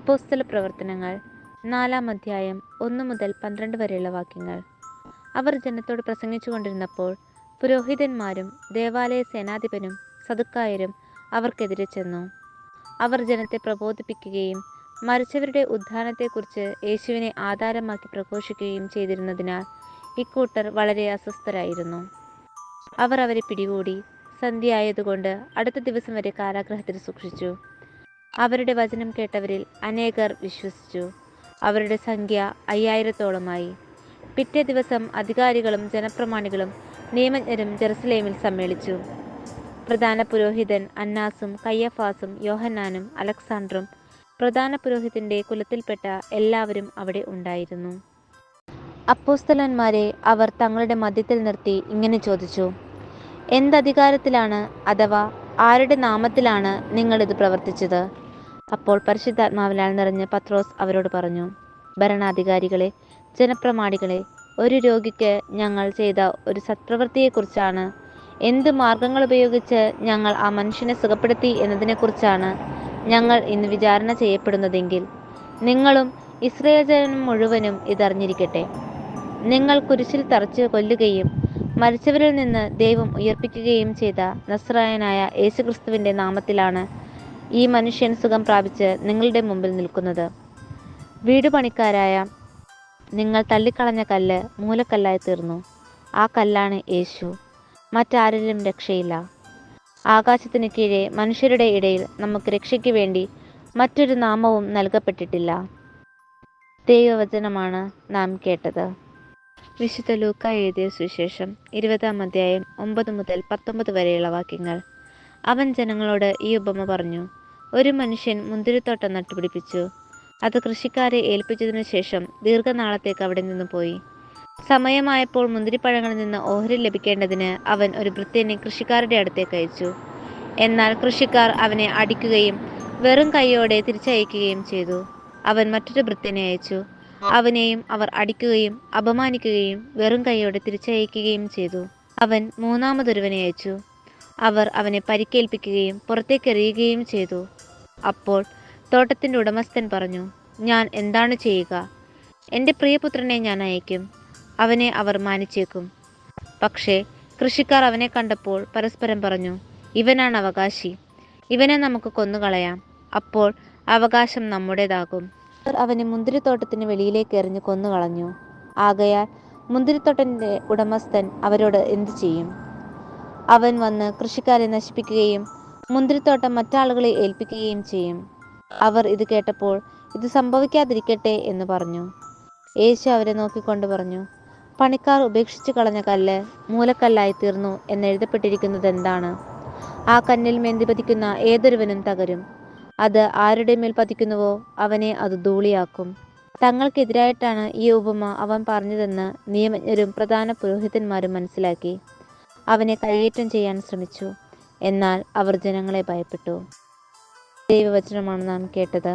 അപ്പോസ്തല പ്രവർത്തനങ്ങൾ 4-ാം അധ്യായം 1 മുതൽ 12 വരെയുള്ള വാക്യങ്ങൾ. അവർ ജനത്തോട് പ്രസംഗിച്ചു കൊണ്ടിരുന്നപ്പോൾ പുരോഹിതന്മാരും ദേവാലയ സേനാധിപനും സദുക്കായരും അവർക്കെതിരെ ചെന്നു. അവർ ജനത്തെ പ്രബോധിപ്പിക്കുകയും മരിച്ചവരുടെ ഉത്ഥാനത്തെക്കുറിച്ച് യേശുവിനെ ആധാരമാക്കി പ്രഘോഷിക്കുകയും ചെയ്തിരുന്നതിനാൽ ഇക്കൂട്ടർ വളരെ അസ്വസ്ഥരായിരുന്നു. അവർ അവരെ പിടികൂടി സന്ധ്യയായതുകൊണ്ട് അടുത്ത ദിവസം വരെ കാരാഗൃഹത്തിൽ സൂക്ഷിച്ചു. അവരുടെ വചനം കേട്ടവരിൽ അനേകർ വിശ്വസിച്ചു. അവരുടെ സംഖ്യ 5000-ഓളമായി. പിറ്റേ ദിവസം അധികാരികളും ജനപ്രമാണികളും നിയമജ്ഞരും ജെറുസലേമിൽ സമ്മേളിച്ചു. പ്രധാന പുരോഹിതൻ അന്നാസും കയ്യഫാസും യോഹന്നാനും അലക്സാണ്ടറും പ്രധാന പുരോഹിതന്റെ കുലത്തിൽപ്പെട്ട എല്ലാവരും അവിടെ ഉണ്ടായിരുന്നു. അപ്പോസ്തലന്മാരെ അവർ തങ്ങളുടെ മധ്യത്തിൽ നിർത്തി ഇങ്ങനെ ചോദിച്ചു: എന്തധികാരത്തിലാണ് അഥവാ ആരുടെ നാമത്തിലാണ് നിങ്ങൾ ഇത് പ്രവർത്തിച്ചത്? അപ്പോൾ പരിശുദ്ധാത്മാവിനാൽ നിറഞ്ഞ പത്രോസ് അവരോട് പറഞ്ഞു: ഭരണാധികാരികളെ, ജനപ്രമാണികളെ, ഒരു രോഗിക്ക് ഞങ്ങൾ ചെയ്ത ഒരു സത്പ്രവൃത്തിയെക്കുറിച്ചാണ്, എന്ത് മാർഗങ്ങൾ ഉപയോഗിച്ച് ഞങ്ങൾ ആ മനുഷ്യനെ സുഖപ്പെടുത്തി എന്നതിനെക്കുറിച്ചാണ് ഞങ്ങൾ ഇന്ന് വിചാരണ ചെയ്യപ്പെടുന്നതെങ്കിൽ നിങ്ങളും ഇസ്രായേൽ ജനം മുഴുവനും ഇതറിഞ്ഞിരിക്കട്ടെ. നിങ്ങൾ കുരിശിൽ തറച്ച് കൊല്ലുകയും മരിച്ചവരിൽ നിന്ന് ദൈവം ഉയർപ്പിക്കുകയും ചെയ്ത നസ്രായനായ യേശുക്രിസ്തുവിന്റെ നാമത്തിലാണ് ഈ മനുഷ്യൻ സുഖം പ്രാപിച്ച് നിങ്ങളുടെ മുമ്പിൽ നിൽക്കുന്നത്. വീടുപണിക്കാരായ നിങ്ങൾ തള്ളിക്കളഞ്ഞ കല്ല് മൂലക്കല്ലായി തീർന്നു. ആ കല്ലാണ് യേശു. മറ്റാരിലും രക്ഷയില്ല. ആകാശത്തിന് കീഴെ മനുഷ്യരുടെ ഇടയിൽ നമുക്ക് രക്ഷയ്ക്ക് വേണ്ടി മറ്റൊരു നാമവും നൽകപ്പെട്ടിട്ടില്ല. ദൈവവചനമാണ് നാം കേട്ടത്. വിശുദ്ധ ലൂക്കാ എഴുതിയ സുവിശേഷം 20-ാം അധ്യായം 9 മുതൽ 19 വരെയുള്ള വാക്യങ്ങൾ. അവൻ ജനങ്ങളോട് ഈ ഉപമ പറഞ്ഞു: ഒരു മനുഷ്യൻ മുന്തിരിത്തോട്ടം നട്ടുപിടിപ്പിച്ചു. അത് കൃഷിക്കാരെ ഏൽപ്പിച്ചതിനു ശേഷം ദീർഘനാളത്തേക്ക് അവിടെ നിന്ന് പോയി. സമയമായപ്പോൾ മുന്തിരിപ്പഴങ്ങളിൽ നിന്ന് ഓഹരി ലഭിക്കേണ്ടതിന് അവൻ ഒരു ഭൃത്യനെ കൃഷിക്കാരുടെ അടുത്തേക്ക് അയച്ചു. എന്നാൽ കൃഷിക്കാർ അവനെ അടിക്കുകയും വെറും കൈയോടെ തിരിച്ചയക്കുകയും ചെയ്തു. അവൻ മറ്റൊരു ഭൃത്യനെ അയച്ചു. അവനെയും അവർ അടിക്കുകയും അപമാനിക്കുകയും വെറും കൈയോടെ തിരിച്ചയക്കുകയും ചെയ്തു. അവൻ മൂന്നാമതൊരുവനെ അയച്ചു. അവർ അവനെ പരിക്കേൽപ്പിക്കുകയും പുറത്തേക്കെറിയുകയും ചെയ്തു. അപ്പോൾ തോട്ടത്തിന്റെ ഉടമസ്ഥൻ പറഞ്ഞു: ഞാൻ എന്താണ് ചെയ്യുക? എൻ്റെ പ്രിയപുത്രനെ ഞാൻ അയക്കും, അവനെ അവർ മാനിച്ചേക്കും. പക്ഷേ കൃഷിക്കാർ അവനെ കണ്ടപ്പോൾ പരസ്പരം പറഞ്ഞു: ഇവനാണ് അവകാശി, ഇവനെ നമുക്ക് കൊന്നുകളയാം, അപ്പോൾ അവകാശം നമ്മുടേതാകും. അവർ അവനെ മുന്തിരിത്തോട്ടത്തിന് വെളിയിലേക്ക് എറിഞ്ഞ് കൊന്നുകളഞ്ഞു. ആകയാൽ മുന്തിരിത്തോട്ടത്തിന്റെ ഉടമസ്ഥൻ അവരോട് എന്തു ചെയ്യും? അവൻ വന്ന് കൃഷിക്കാരെ നശിപ്പിക്കുകയും മുന്തിരിത്തോട്ടം മറ്റാളുകളെ ഏൽപ്പിക്കുകയും ചെയ്യും. അവർ ഇത് കേട്ടപ്പോൾ ഇത് സംഭവിക്കാതിരിക്കട്ടെ എന്ന് പറഞ്ഞു. യേശു അവരെ നോക്കിക്കൊണ്ട് പറഞ്ഞു: പണിക്കാർ ഉപേക്ഷിച്ചു കളഞ്ഞ കല്ല് മൂലക്കല്ലായി തീർന്നു എന്നെഴുതപ്പെട്ടിരിക്കുന്നത് എന്താണ്? ആ കല്ലിൽ മേന്തി പതിക്കുന്ന ഏതൊരുവനും തകരും. അത് ആരുടെ മേൽ പതിക്കുന്നുവോ അവനെ അത് ധൂളിയാക്കും. തങ്ങൾക്കെതിരായിട്ടാണ് ഈ ഉപമ അവൻ പറഞ്ഞതെന്ന് നിയമജ്ഞരും പ്രധാന പുരോഹിതന്മാരും മനസ്സിലാക്കി അവനെ കയ്യേറ്റം ചെയ്യാൻ ശ്രമിച്ചു. എന്നാൽ അവർ ജനങ്ങളെ ഭയപ്പെട്ടു. ദൈവവചനമാണ് നാം കേട്ടത്.